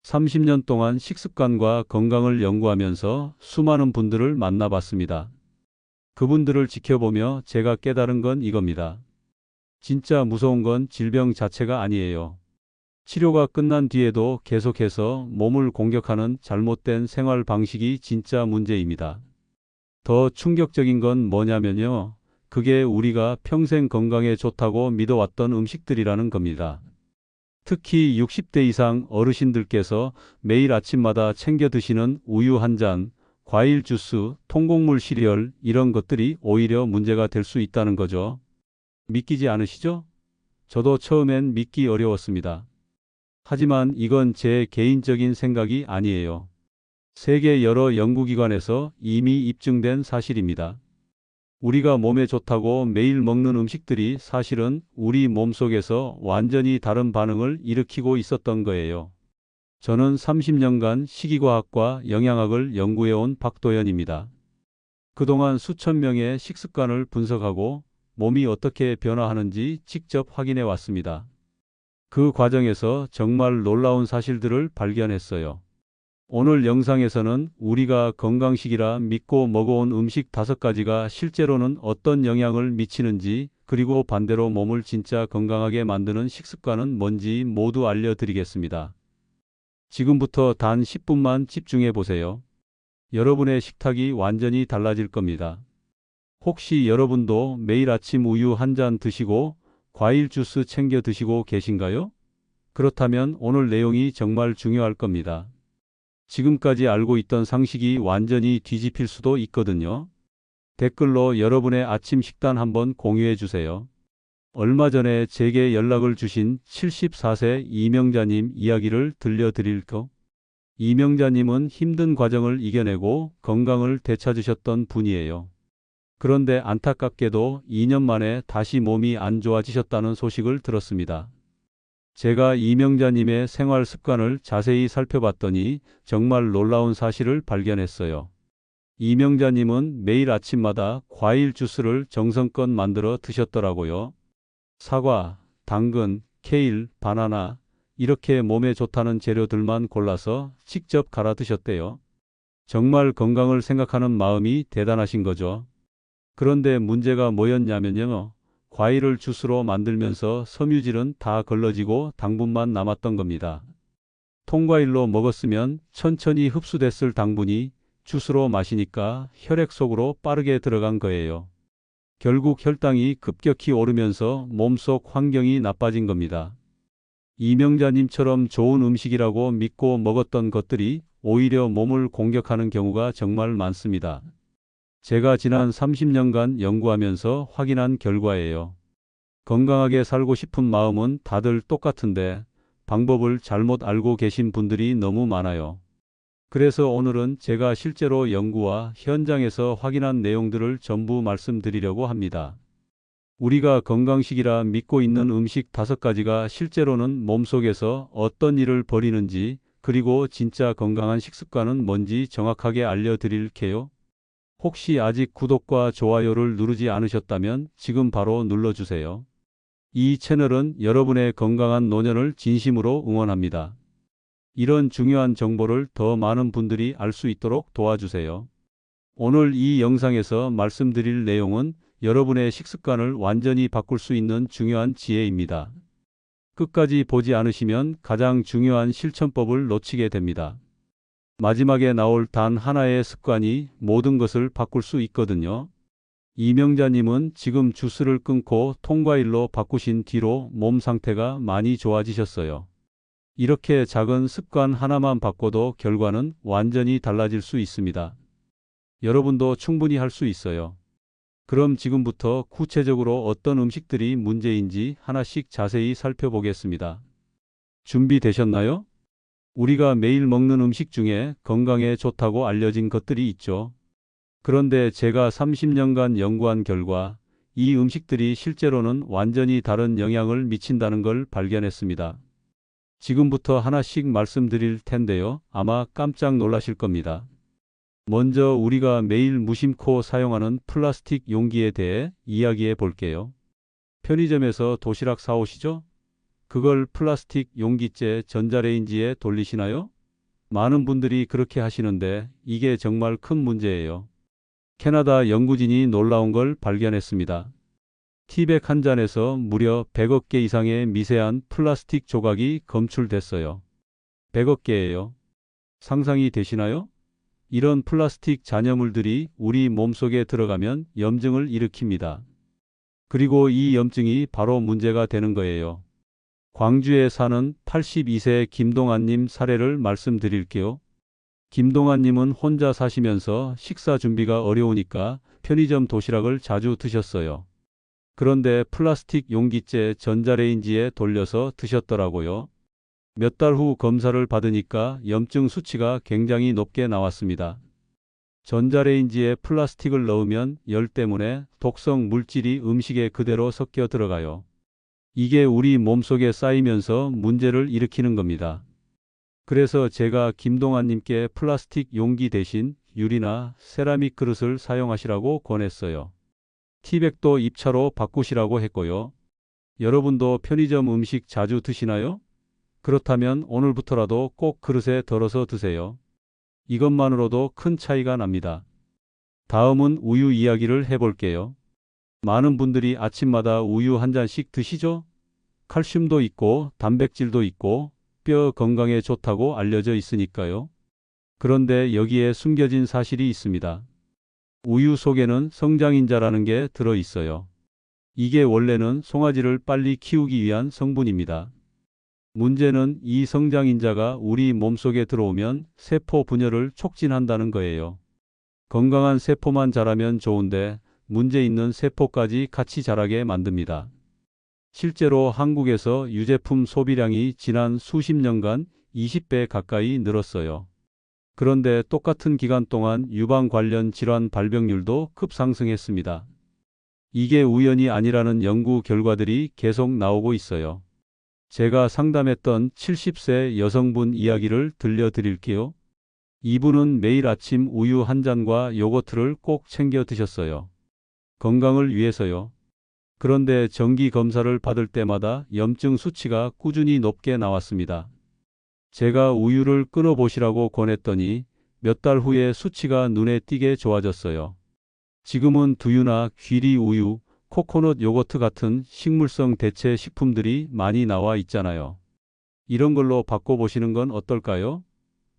30년 동안 식습관과 건강을 연구하면서 수많은 분들을 만나봤습니다. 그분들을 지켜보며 제가 깨달은 건 이겁니다. 진짜 무서운 건 질병 자체가 아니에요. 치료가 끝난 뒤에도 계속해서 몸을 공격하는 잘못된 생활 방식이 진짜 문제입니다. 더 충격적인 건 뭐냐면요. 그게 우리가 평생 건강에 좋다고 믿어왔던 음식들이라는 겁니다. 특히 60대 이상 어르신들께서 매일 아침마다 챙겨 드시는 우유 한 잔, 과일 주스, 통곡물 시리얼 이런 것들이 오히려 문제가 될 수 있다는 거죠. 믿기지 않으시죠? 저도 처음엔 믿기 어려웠습니다. 하지만 이건 제 개인적인 생각이 아니에요. 세계 여러 연구기관에서 이미 입증된 사실입니다. 우리가 몸에 좋다고 매일 먹는 음식들이 사실은 우리 몸속에서 완전히 다른 반응을 일으키고 있었던 거예요. 저는 30년간 식이과학과 영양학을 연구해온 박도연입니다. 그동안 수천 명의 식습관을 분석하고 몸이 어떻게 변화하는지 직접 확인해 왔습니다. 그 과정에서 정말 놀라운 사실들을 발견했어요. 오늘 영상에서는 우리가 건강식이라 믿고 먹어온 음식 5가지가 실제로는 어떤 영향을 미치는지, 그리고 반대로 몸을 진짜 건강하게 만드는 식습관은 뭔지 모두 알려드리겠습니다. 지금부터 단 10분만 집중해 보세요. 여러분의 식탁이 완전히 달라질 겁니다. 혹시 여러분도 매일 아침 우유 한 잔 드시고 과일 주스 챙겨 드시고 계신가요? 그렇다면 오늘 내용이 정말 중요할 겁니다. 지금까지 알고 있던 상식이 완전히 뒤집힐 수도 있거든요. 댓글로 여러분의 아침 식단 한번 공유해 주세요. 얼마 전에 제게 연락을 주신 74세 이명자님 이야기를 들려드릴까? 이명자님은 힘든 과정을 이겨내고 건강을 되찾으셨던 분이에요. 그런데 안타깝게도 2년 만에 다시 몸이 안 좋아지셨다는 소식을 들었습니다. 제가 이명자님의 생활 습관을 자세히 살펴봤더니 정말 놀라운 사실을 발견했어요. 이명자님은 매일 아침마다 과일 주스를 정성껏 만들어 드셨더라고요. 사과, 당근, 케일, 바나나 이렇게 몸에 좋다는 재료들만 골라서 직접 갈아 드셨대요. 정말 건강을 생각하는 마음이 대단하신 거죠. 그런데 문제가 뭐였냐면요. 과일을 주스로 만들면서 섬유질은 다 걸러지고 당분만 남았던 겁니다. 통과일로 먹었으면 천천히 흡수됐을 당분이 주스로 마시니까 혈액 속으로 빠르게 들어간 거예요. 결국 혈당이 급격히 오르면서 몸속 환경이 나빠진 겁니다. 이명자님처럼 좋은 음식이라고 믿고 먹었던 것들이 오히려 몸을 공격하는 경우가 정말 많습니다. 제가 지난 30년간 연구하면서 확인한 결과예요. 건강하게 살고 싶은 마음은 다들 똑같은데 방법을 잘못 알고 계신 분들이 너무 많아요. 그래서 오늘은 제가 실제로 연구와 현장에서 확인한 내용들을 전부 말씀드리려고 합니다. 우리가 건강식이라 믿고 있는 음식 5가지가 실제로는 몸속에서 어떤 일을 벌이는지, 그리고 진짜 건강한 식습관은 뭔지 정확하게 알려드릴게요. 혹시 아직 구독과 좋아요를 누르지 않으셨다면 지금 바로 눌러주세요. 이 채널은 여러분의 건강한 노년을 진심으로 응원합니다. 이런 중요한 정보를 더 많은 분들이 알 수 있도록 도와주세요. 오늘 이 영상에서 말씀드릴 내용은 여러분의 식습관을 완전히 바꿀 수 있는 중요한 지혜입니다. 끝까지 보지 않으시면 가장 중요한 실천법을 놓치게 됩니다. 마지막에 나올 단 하나의 습관이 모든 것을 바꿀 수 있거든요. 이명자님은 지금 주스를 끊고 통과일로 바꾸신 뒤로 몸 상태가 많이 좋아지셨어요. 이렇게 작은 습관 하나만 바꿔도 결과는 완전히 달라질 수 있습니다. 여러분도 충분히 할 수 있어요. 그럼 지금부터 구체적으로 어떤 음식들이 문제인지 하나씩 자세히 살펴보겠습니다. 준비되셨나요? 우리가 매일 먹는 음식 중에 건강에 좋다고 알려진 것들이 있죠. 그런데 제가 30년간 연구한 결과 이 음식들이 실제로는 완전히 다른 영향을 미친다는 걸 발견했습니다. 지금부터 하나씩 말씀드릴 텐데요. 아마 깜짝 놀라실 겁니다. 먼저 우리가 매일 무심코 사용하는 플라스틱 용기에 대해 이야기해 볼게요. 편의점에서 도시락 사오시죠? 그걸 플라스틱 용기째 전자레인지에 돌리시나요? 많은 분들이 그렇게 하시는데 이게 정말 큰 문제예요. 캐나다 연구진이 놀라운 걸 발견했습니다. 티백 한 잔에서 무려 100억 개 이상의 미세한 플라스틱 조각이 검출됐어요. 100억 개예요. 상상이 되시나요? 이런 플라스틱 잔여물들이 우리 몸속에 들어가면 염증을 일으킵니다. 그리고 이 염증이 바로 문제가 되는 거예요. 광주에 사는 82세 김동환님 사례를 말씀드릴게요. 김동환님은 혼자 사시면서 식사 준비가 어려우니까 편의점 도시락을 자주 드셨어요. 그런데 플라스틱 용기째 전자레인지에 돌려서 드셨더라고요. 몇 달 후 검사를 받으니까 염증 수치가 굉장히 높게 나왔습니다. 전자레인지에 플라스틱을 넣으면 열 때문에 독성 물질이 음식에 그대로 섞여 들어가요. 이게 우리 몸속에 쌓이면서 문제를 일으키는 겁니다. 그래서 제가 김동환님께 플라스틱 용기 대신 유리나 세라믹 그릇을 사용하시라고 권했어요. 티백도 입차로 바꾸시라고 했고요. 여러분도 편의점 음식 자주 드시나요? 그렇다면 오늘부터라도 꼭 그릇에 덜어서 드세요. 이것만으로도 큰 차이가 납니다. 다음은 우유 이야기를 해볼게요. 많은 분들이 아침마다 우유 한 잔씩 드시죠? 칼슘도 있고 단백질도 있고 뼈 건강에 좋다고 알려져 있으니까요. 그런데 여기에 숨겨진 사실이 있습니다. 우유 속에는 성장인자라는 게 들어 있어요. 이게 원래는 송아지를 빨리 키우기 위한 성분입니다. 문제는 이 성장인자가 우리 몸속에 들어오면 세포 분열을 촉진한다는 거예요. 건강한 세포만 자라면 좋은데 문제 있는 세포까지 같이 자라게 만듭니다. 실제로 한국에서 유제품 소비량이 지난 수십 년간 20배 가까이 늘었어요. 그런데 똑같은 기간 동안 유방 관련 질환 발병률도 급상승했습니다. 이게 우연이 아니라는 연구 결과들이 계속 나오고 있어요. 제가 상담했던 70세 여성분 이야기를 들려드릴게요. 이분은 매일 아침 우유 한 잔과 요거트를 꼭 챙겨 드셨어요. 건강을 위해서요. 그런데 정기 검사를 받을 때마다 염증 수치가 꾸준히 높게 나왔습니다. 제가 우유를 끊어보시라고 권했더니 몇 달 후에 수치가 눈에 띄게 좋아졌어요. 지금은 두유나 귀리 우유, 코코넛 요거트 같은 식물성 대체 식품들이 많이 나와 있잖아요. 이런 걸로 바꿔보시는 건 어떨까요?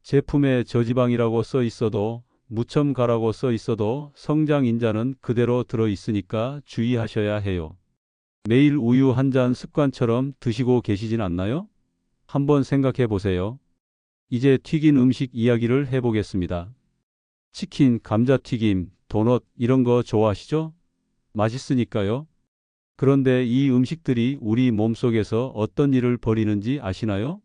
제품에 저지방이라고 써 있어도 무첨 가라고 써 있어도 성장인자는 그대로 들어 있으니까 주의하셔야 해요. 매일 우유 한 잔 습관처럼 드시고 계시진 않나요? 한번 생각해 보세요. 이제 튀긴 음식 이야기를 해보겠습니다. 치킨, 감자튀김, 도넛 이런 거 좋아하시죠? 맛있으니까요. 그런데 이 음식들이 우리 몸속에서 어떤 일을 벌이는지 아시나요?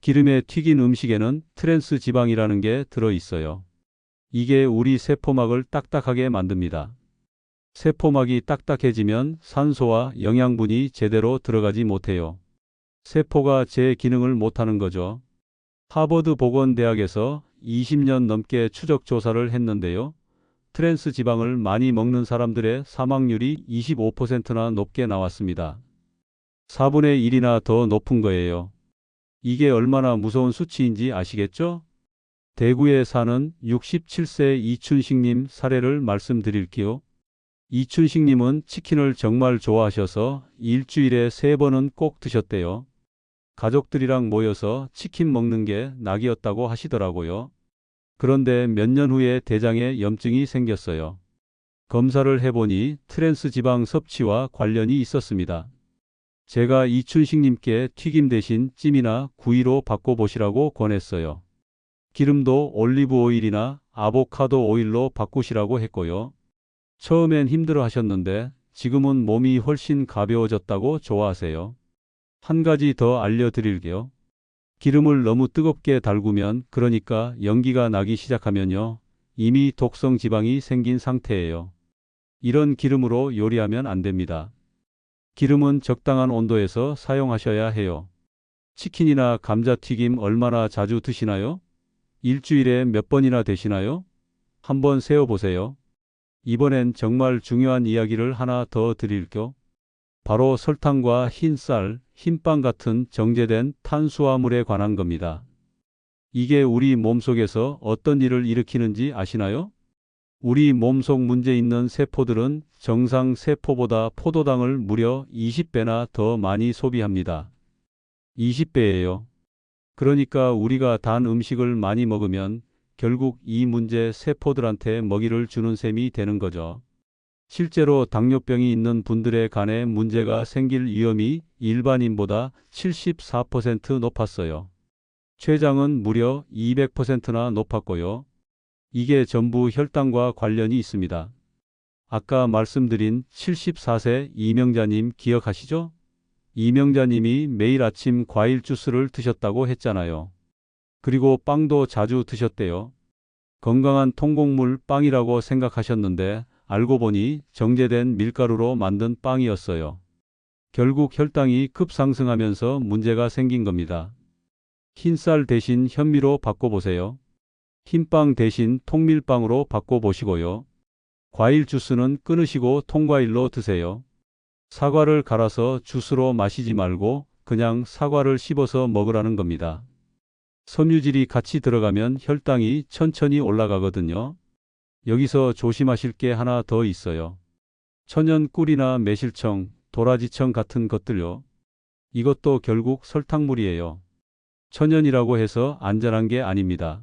기름에 튀긴 음식에는 트랜스 지방이라는 게 들어 있어요. 이게 우리 세포막을 딱딱하게 만듭니다. 세포막이 딱딱해지면 산소와 영양분이 제대로 들어가지 못해요. 세포가 제 기능을 못하는 거죠. 하버드 보건대학에서 20년 넘게 추적 조사를 했는데요. 트랜스 지방을 많이 먹는 사람들의 사망률이 25%나 높게 나왔습니다. 4분의 1이나 더 높은 거예요. 이게 얼마나 무서운 수치인지 아시겠죠? 대구에 사는 67세 이춘식님 사례를 말씀드릴게요. 이춘식님은 치킨을 정말 좋아하셔서 일주일에 3번은 꼭 드셨대요. 가족들이랑 모여서 치킨 먹는 게 낙이었다고 하시더라고요. 그런데 몇 년 후에 대장에 염증이 생겼어요. 검사를 해보니 트랜스 지방 섭취와 관련이 있었습니다. 제가 이춘식님께 튀김 대신 찜이나 구이로 바꿔보시라고 권했어요. 기름도 올리브 오일이나 아보카도 오일로 바꾸시라고 했고요. 처음엔 힘들어 하셨는데 지금은 몸이 훨씬 가벼워졌다고 좋아하세요. 한 가지 더 알려드릴게요. 기름을 너무 뜨겁게 달구면, 그러니까 연기가 나기 시작하면요, 이미 독성 지방이 생긴 상태예요. 이런 기름으로 요리하면 안 됩니다. 기름은 적당한 온도에서 사용하셔야 해요. 치킨이나 감자튀김 얼마나 자주 드시나요? 일주일에 몇 번이나 되시나요? 한번 세어보세요. 이번엔 정말 중요한 이야기를 하나 더 드릴게요. 바로 설탕과 흰쌀, 흰빵 같은 정제된 탄수화물에 관한 겁니다. 이게 우리 몸속에서 어떤 일을 일으키는지 아시나요? 우리 몸속 문제 있는 세포들은 정상 세포보다 포도당을 무려 20배나 더 많이 소비합니다. 20배예요. 그러니까 우리가 단 음식을 많이 먹으면 결국 이 문제 세포들한테 먹이를 주는 셈이 되는 거죠. 실제로 당뇨병이 있는 분들의 간에 문제가 생길 위험이 일반인보다 74% 높았어요. 췌장은 무려 200%나 높았고요. 이게 전부 혈당과 관련이 있습니다. 아까 말씀드린 74세 이명자님 기억하시죠? 이명자님이 매일 아침 과일 주스를 드셨다고 했잖아요. 그리고 빵도 자주 드셨대요. 건강한 통곡물 빵이라고 생각하셨는데 알고 보니 정제된 밀가루로 만든 빵이었어요. 결국 혈당이 급상승하면서 문제가 생긴 겁니다. 흰쌀 대신 현미로 바꿔보세요. 흰빵 대신 통밀빵으로 바꿔보시고요. 과일 주스는 끊으시고 통과일로 드세요. 사과를 갈아서 주스로 마시지 말고 그냥 사과를 씹어서 먹으라는 겁니다. 섬유질이 같이 들어가면 혈당이 천천히 올라가거든요. 여기서 조심하실 게 하나 더 있어요. 천연 꿀이나 매실청, 도라지청 같은 것들요. 이것도 결국 설탕물이에요. 천연이라고 해서 안전한 게 아닙니다.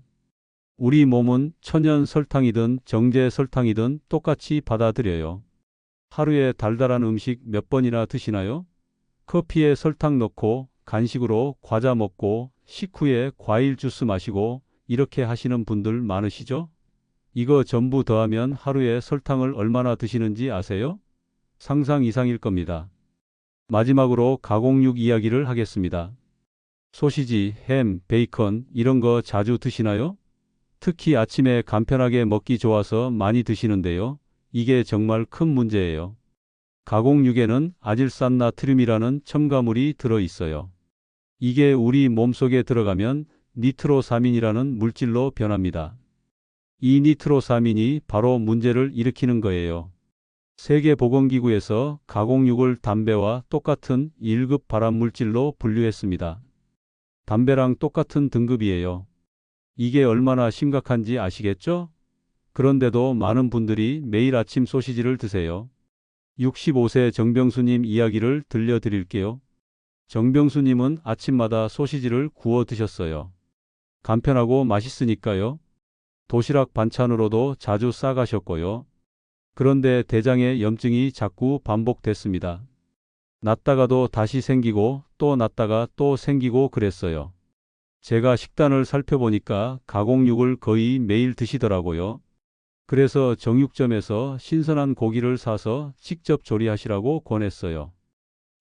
우리 몸은 천연 설탕이든 정제 설탕이든 똑같이 받아들여요. 하루에 달달한 음식 몇 번이나 드시나요? 커피에 설탕 넣고 간식으로 과자 먹고 식후에 과일 주스 마시고 이렇게 하시는 분들 많으시죠? 이거 전부 더하면 하루에 설탕을 얼마나 드시는지 아세요? 상상 이상일 겁니다. 마지막으로 가공육 이야기를 하겠습니다. 소시지, 햄, 베이컨 이런 거 자주 드시나요? 특히 아침에 간편하게 먹기 좋아서 많이 드시는데요. 이게 정말 큰 문제예요. 가공육에는 아질산나트륨이라는 첨가물이 들어 있어요. 이게 우리 몸속에 들어가면 니트로사민이라는 물질로 변합니다. 이 니트로사민이 바로 문제를 일으키는 거예요. 세계보건기구에서 가공육을 담배와 똑같은 1급 발암물질로 분류했습니다. 담배랑 똑같은 등급이에요. 이게 얼마나 심각한지 아시겠죠? 그런데도 많은 분들이 매일 아침 소시지를 드세요. 65세 정병수님 이야기를 들려드릴게요. 정병수님은 아침마다 소시지를 구워 드셨어요. 간편하고 맛있으니까요. 도시락 반찬으로도 자주 싸가셨고요. 그런데 대장에 염증이 자꾸 반복됐습니다. 났다가도 다시 생기고 또 났다가 또 생기고 그랬어요. 제가 식단을 살펴보니까 가공육을 거의 매일 드시더라고요. 그래서 정육점에서 신선한 고기를 사서 직접 조리하시라고 권했어요.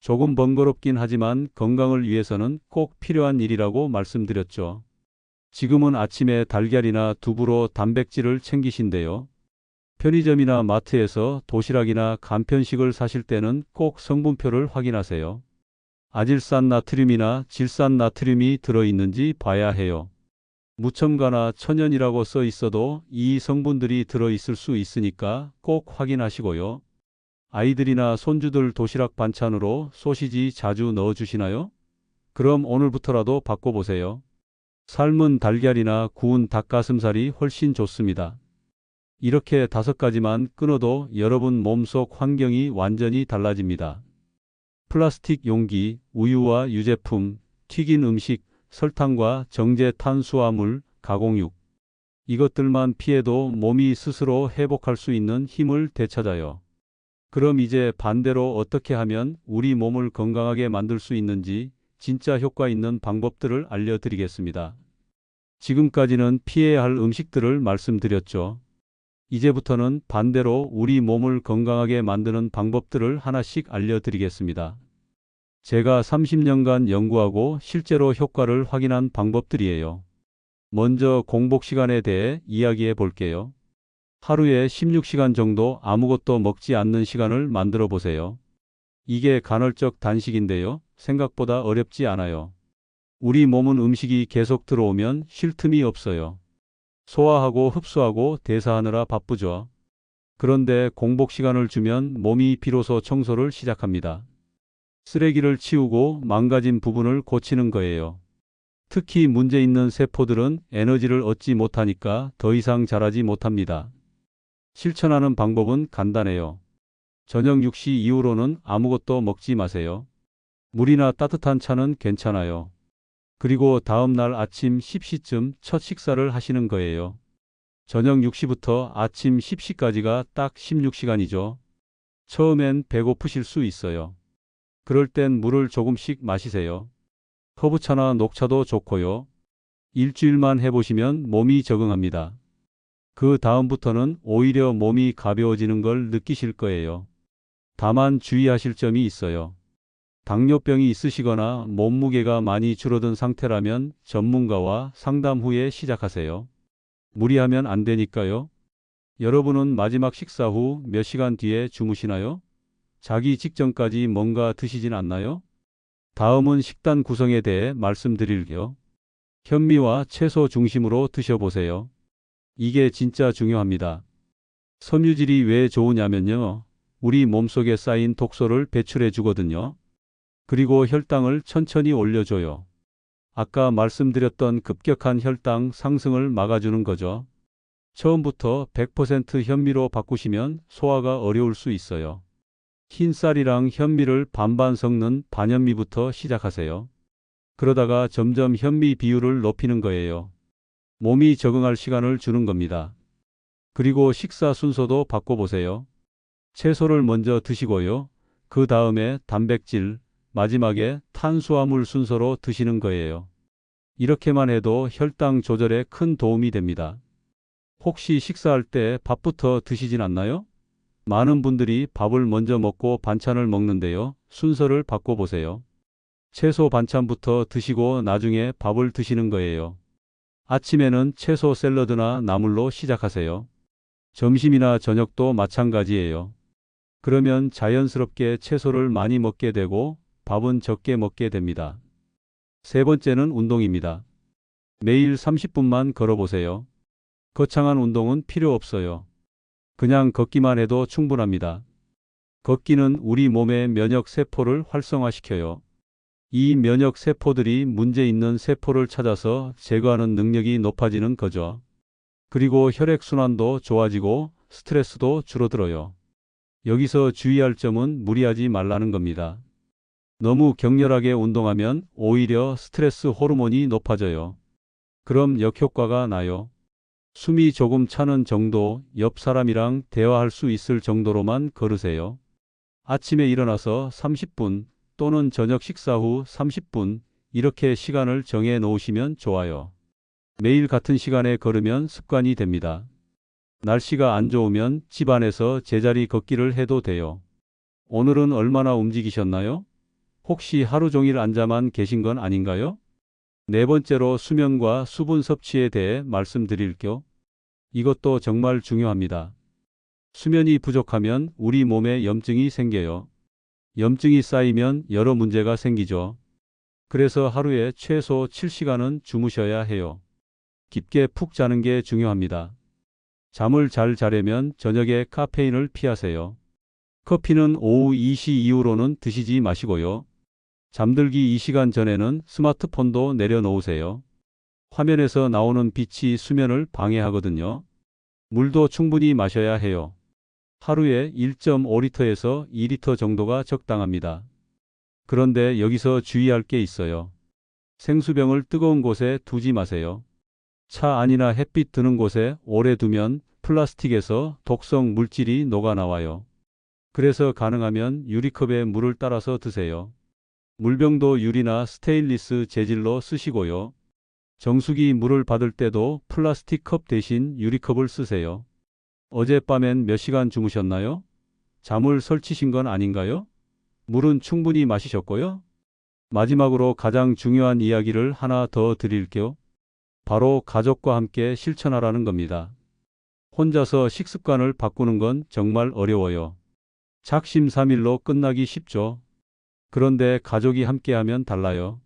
조금 번거롭긴 하지만 건강을 위해서는 꼭 필요한 일이라고 말씀드렸죠. 지금은 아침에 달걀이나 두부로 단백질을 챙기신대요. 편의점이나 마트에서 도시락이나 간편식을 사실 때는 꼭 성분표를 확인하세요. 아질산나트륨이나 질산나트륨이 들어있는지 봐야 해요. 무첨가나 천연이라고 써 있어도 이 성분들이 들어있을 수 있으니까 꼭 확인하시고요. 아이들이나 손주들 도시락 반찬으로 소시지 자주 넣어주시나요? 그럼 오늘부터라도 바꿔보세요. 삶은 달걀이나 구운 닭가슴살이 훨씬 좋습니다. 이렇게 5가지만 끊어도 여러분 몸속 환경이 완전히 달라집니다. 플라스틱 용기, 우유와 유제품, 튀긴 음식, 설탕과 정제 탄수화물, 가공육. 이것들만 피해도 몸이 스스로 회복할 수 있는 힘을 되찾아요. 그럼 이제 반대로 어떻게 하면 우리 몸을 건강하게 만들 수 있는지 진짜 효과 있는 방법들을 알려드리겠습니다. 지금까지는 피해야 할 음식들을 말씀드렸죠. 이제부터는 반대로 우리 몸을 건강하게 만드는 방법들을 하나씩 알려드리겠습니다. 제가 30년간 연구하고 실제로 효과를 확인한 방법들이에요. 먼저 공복 시간에 대해 이야기해 볼게요. 하루에 16시간 정도 아무것도 먹지 않는 시간을 만들어 보세요. 이게 간헐적 단식인데요. 생각보다 어렵지 않아요. 우리 몸은 음식이 계속 들어오면 쉴 틈이 없어요. 소화하고 흡수하고 대사하느라 바쁘죠. 그런데 공복 시간을 주면 몸이 비로소 청소를 시작합니다. 쓰레기를 치우고 망가진 부분을 고치는 거예요. 특히 문제 있는 세포들은 에너지를 얻지 못하니까 더 이상 자라지 못합니다. 실천하는 방법은 간단해요. 저녁 6시 이후로는 아무것도 먹지 마세요. 물이나 따뜻한 차는 괜찮아요. 그리고 다음 날 아침 10시쯤 첫 식사를 하시는 거예요. 저녁 6시부터 아침 10시까지가 딱 16시간이죠. 처음엔 배고프실 수 있어요. 그럴 땐 물을 조금씩 마시세요. 허브차나 녹차도 좋고요. 일주일만 해보시면 몸이 적응합니다. 그 다음부터는 오히려 몸이 가벼워지는 걸 느끼실 거예요. 다만 주의하실 점이 있어요. 당뇨병이 있으시거나 몸무게가 많이 줄어든 상태라면 전문가와 상담 후에 시작하세요. 무리하면 안 되니까요. 여러분은 마지막 식사 후 몇 시간 뒤에 주무시나요? 자기 직전까지 뭔가 드시진 않나요? 다음은 식단 구성에 대해 말씀드릴게요. 현미와 채소 중심으로 드셔보세요. 이게 진짜 중요합니다. 섬유질이 왜 좋으냐면요. 우리 몸속에 쌓인 독소를 배출해 주거든요. 그리고 혈당을 천천히 올려줘요. 아까 말씀드렸던 급격한 혈당 상승을 막아주는 거죠. 처음부터 100% 현미로 바꾸시면 소화가 어려울 수 있어요. 흰쌀이랑 현미를 반반 섞는 반현미부터 시작하세요. 그러다가 점점 현미 비율을 높이는 거예요. 몸이 적응할 시간을 주는 겁니다. 그리고 식사 순서도 바꿔보세요. 채소를 먼저 드시고요. 그 다음에 단백질, 마지막에 탄수화물 순서로 드시는 거예요. 이렇게만 해도 혈당 조절에 큰 도움이 됩니다. 혹시 식사할 때 밥부터 드시진 않나요? 많은 분들이 밥을 먼저 먹고 반찬을 먹는데요. 순서를 바꿔보세요. 채소 반찬부터 드시고 나중에 밥을 드시는 거예요. 아침에는 채소 샐러드나 나물로 시작하세요. 점심이나 저녁도 마찬가지예요. 그러면 자연스럽게 채소를 많이 먹게 되고 밥은 적게 먹게 됩니다. 세 번째는 운동입니다. 매일 30분만 걸어보세요. 거창한 운동은 필요 없어요. 그냥 걷기만 해도 충분합니다. 걷기는 우리 몸의 면역 세포를 활성화시켜요. 이 면역 세포들이 문제 있는 세포를 찾아서 제거하는 능력이 높아지는 거죠. 그리고 혈액순환도 좋아지고 스트레스도 줄어들어요. 여기서 주의할 점은 무리하지 말라는 겁니다. 너무 격렬하게 운동하면 오히려 스트레스 호르몬이 높아져요. 그럼 역효과가 나요. 숨이 조금 차는 정도, 옆 사람이랑 대화할 수 있을 정도로만 걸으세요. 아침에 일어나서 30분 또는 저녁 식사 후 30분 이렇게 시간을 정해 놓으시면 좋아요. 매일 같은 시간에 걸으면 습관이 됩니다. 날씨가 안 좋으면 집 안에서 제자리 걷기를 해도 돼요. 오늘은 얼마나 움직이셨나요? 혹시 하루 종일 앉아만 계신 건 아닌가요? 네 번째로 수면과 수분 섭취에 대해 말씀드릴게요. 이것도 정말 중요합니다. 수면이 부족하면 우리 몸에 염증이 생겨요. 염증이 쌓이면 여러 문제가 생기죠. 그래서 하루에 최소 7시간은 주무셔야 해요. 깊게 푹 자는 게 중요합니다. 잠을 잘 자려면 저녁에 카페인을 피하세요. 커피는 오후 2시 이후로는 드시지 마시고요. 잠들기 2시간 전에는 스마트폰도 내려놓으세요. 화면에서 나오는 빛이 수면을 방해하거든요. 물도 충분히 마셔야 해요. 하루에 1.5리터에서 2리터 정도가 적당합니다. 그런데 여기서 주의할 게 있어요. 생수병을 뜨거운 곳에 두지 마세요. 차 안이나 햇빛 드는 곳에 오래 두면 플라스틱에서 독성 물질이 녹아나와요. 그래서 가능하면 유리컵에 물을 따라서 드세요. 물병도 유리나 스테인리스 재질로 쓰시고요. 정수기 물을 받을 때도 플라스틱 컵 대신 유리컵을 쓰세요. 어젯밤엔 몇 시간 주무셨나요? 잠을 설치신 건 아닌가요? 물은 충분히 마시셨고요. 마지막으로 가장 중요한 이야기를 하나 더 드릴게요. 바로 가족과 함께 실천하라는 겁니다. 혼자서 식습관을 바꾸는 건 정말 어려워요. 작심삼일로 끝나기 쉽죠. 그런데 가족이 함께하면 달라요.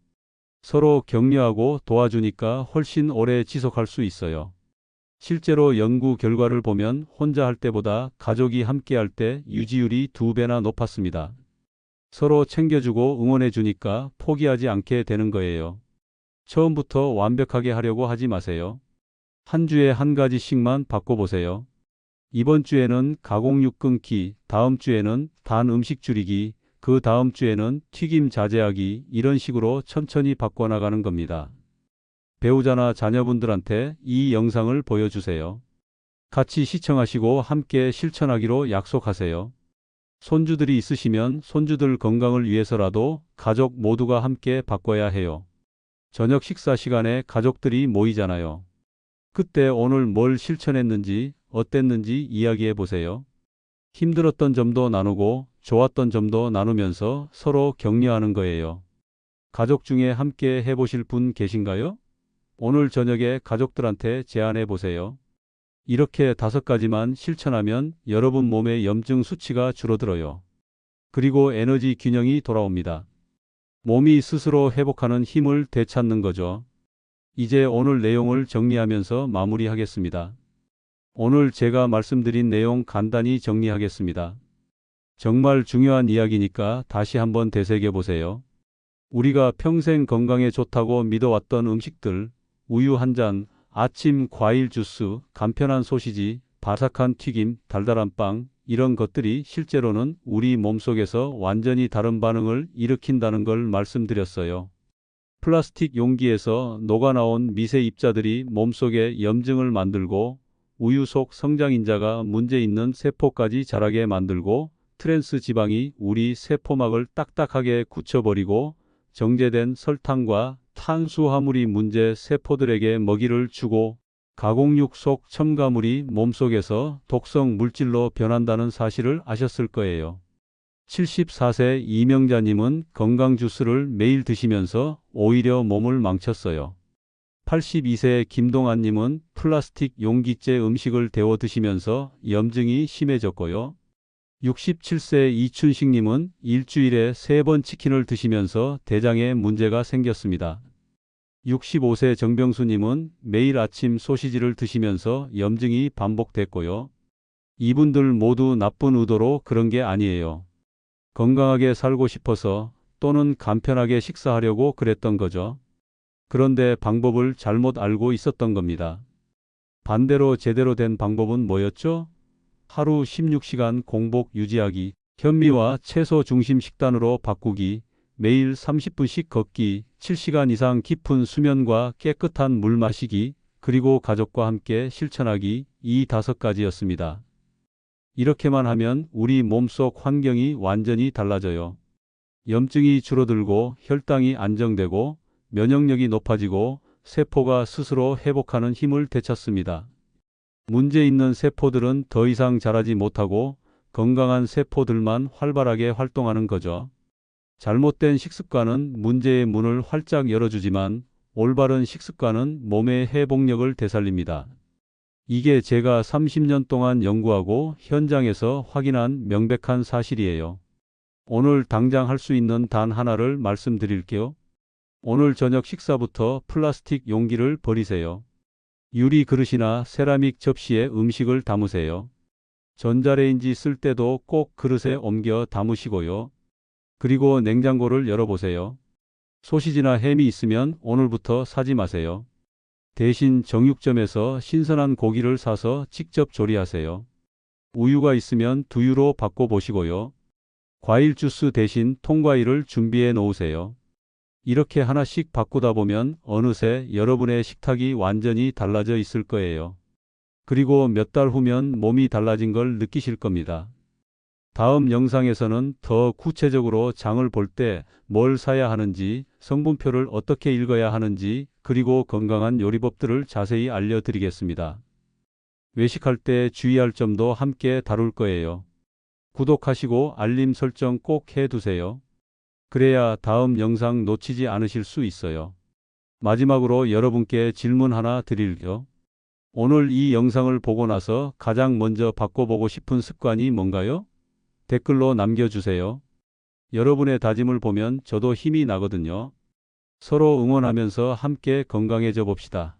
서로 격려하고 도와주니까 훨씬 오래 지속할 수 있어요. 실제로 연구 결과를 보면 혼자 할 때보다 가족이 함께할 때 유지율이 2배나 높았습니다. 서로 챙겨주고 응원해 주니까 포기하지 않게 되는 거예요. 처음부터 완벽하게 하려고 하지 마세요. 한 주에 한 가지씩만 바꿔보세요. 이번 주에는 가공육 끊기, 다음 주에는 단 음식 줄이기, 그 다음 주에는 튀김 자제하기, 이런 식으로 천천히 바꿔나가는 겁니다. 배우자나 자녀분들한테 이 영상을 보여주세요. 같이 시청하시고 함께 실천하기로 약속하세요. 손주들이 있으시면 손주들 건강을 위해서라도 가족 모두가 함께 바꿔야 해요. 저녁 식사 시간에 가족들이 모이잖아요. 그때 오늘 뭘 실천했는지, 어땠는지 이야기해 보세요. 힘들었던 점도 나누고 좋았던 점도 나누면서 서로 격려하는 거예요. 가족 중에 함께 해보실 분 계신가요? 오늘 저녁에 가족들한테 제안해 보세요. 이렇게 5가지만 실천하면 여러분 몸의 염증 수치가 줄어들어요. 그리고 에너지 균형이 돌아옵니다. 몸이 스스로 회복하는 힘을 되찾는 거죠. 이제 오늘 내용을 정리하면서 마무리하겠습니다. 오늘 제가 말씀드린 내용 간단히 정리하겠습니다. 정말 중요한 이야기니까 다시 한번 되새겨 보세요. 우리가 평생 건강에 좋다고 믿어왔던 음식들, 우유 한 잔, 아침 과일 주스, 간편한 소시지, 바삭한 튀김, 달달한 빵, 이런 것들이 실제로는 우리 몸속에서 완전히 다른 반응을 일으킨다는 걸 말씀드렸어요. 플라스틱 용기에서 녹아나온 미세 입자들이 몸속에 염증을 만들고 우유 속 성장인자가 문제 있는 세포까지 자라게 만들고 트랜스 지방이 우리 세포막을 딱딱하게 굳혀버리고 정제된 설탕과 탄수화물이 문제 세포들에게 먹이를 주고 가공육 속 첨가물이 몸속에서 독성 물질로 변한다는 사실을 아셨을 거예요. 74세 이명자님은 건강 주스를 매일 드시면서 오히려 몸을 망쳤어요. 82세 김동안님은 플라스틱 용기째 음식을 데워 드시면서 염증이 심해졌고요. 67세 이춘식님은 일주일에 3번 치킨을 드시면서 대장에 문제가 생겼습니다. 65세 정병수님은 매일 아침 소시지를 드시면서 염증이 반복됐고요. 이분들 모두 나쁜 의도로 그런 게 아니에요. 건강하게 살고 싶어서 또는 간편하게 식사하려고 그랬던 거죠. 그런데 방법을 잘못 알고 있었던 겁니다. 반대로 제대로 된 방법은 뭐였죠? 하루 16시간 공복 유지하기, 현미와 채소 중심 식단으로 바꾸기, 매일 30분씩 걷기, 7시간 이상 깊은 수면과 깨끗한 물 마시기, 그리고 가족과 함께 실천하기, 이 5가지였습니다. 이렇게만 하면 우리 몸속 환경이 완전히 달라져요. 염증이 줄어들고 혈당이 안정되고 면역력이 높아지고 세포가 스스로 회복하는 힘을 되찾습니다. 문제 있는 세포들은 더 이상 자라지 못하고 건강한 세포들만 활발하게 활동하는 거죠. 잘못된 식습관은 문제의 문을 활짝 열어주지만 올바른 식습관은 몸의 회복력을 되살립니다. 이게 제가 30년 동안 연구하고 현장에서 확인한 명백한 사실이에요. 오늘 당장 할 수 있는 단 하나를 말씀드릴게요. 오늘 저녁 식사부터 플라스틱 용기를 버리세요. 유리 그릇이나 세라믹 접시에 음식을 담으세요. 전자레인지 쓸 때도 꼭 그릇에 옮겨 담으시고요. 그리고 냉장고를 열어보세요. 소시지나 햄이 있으면 오늘부터 사지 마세요. 대신 정육점에서 신선한 고기를 사서 직접 조리하세요. 우유가 있으면 두유로 바꿔보시고요. 과일 주스 대신 통과일을 준비해 놓으세요. 이렇게 하나씩 바꾸다 보면 어느새 여러분의 식탁이 완전히 달라져 있을 거예요. 그리고 몇 달 후면 몸이 달라진 걸 느끼실 겁니다. 다음 영상에서는 더 구체적으로 장을 볼 때 뭘 사야 하는지, 성분표를 어떻게 읽어야 하는지, 그리고 건강한 요리법들을 자세히 알려드리겠습니다. 외식할 때 주의할 점도 함께 다룰 거예요. 구독하시고 알림 설정 꼭 해두세요. 그래야 다음 영상 놓치지 않으실 수 있어요. 마지막으로 여러분께 질문 하나 드릴게요. 오늘 이 영상을 보고 나서 가장 먼저 바꿔보고 싶은 습관이 뭔가요? 댓글로 남겨주세요. 여러분의 다짐을 보면 저도 힘이 나거든요. 서로 응원하면서 함께 건강해져 봅시다.